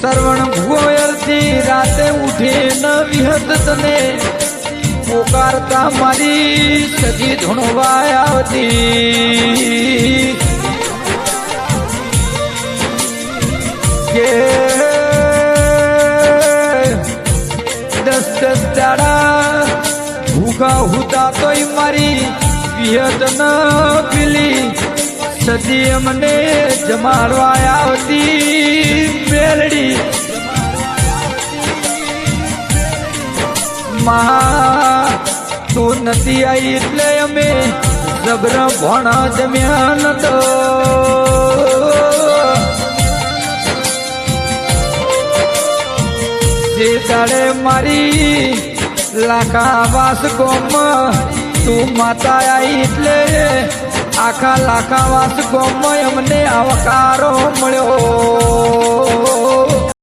શ્રવણ ભુવયરથી રાતે ઉઠીને વિહત તને પોકારતા મારી સજી ધૂણવા આવતી કે 10 દાડા ભૂખા હુતા તોય મારી વિહત ન પીલી સદી અમને જમાડવા આવતી મેલડી મા તું નથી આવી એટલે અમે જબર ભણ જમ્યા નતો જે તારે મારી લાખા વાસ ગોમ તું માતા આવી એટલે આખા લાખા વાસ ગોમ અમને આવકારો મળ્યો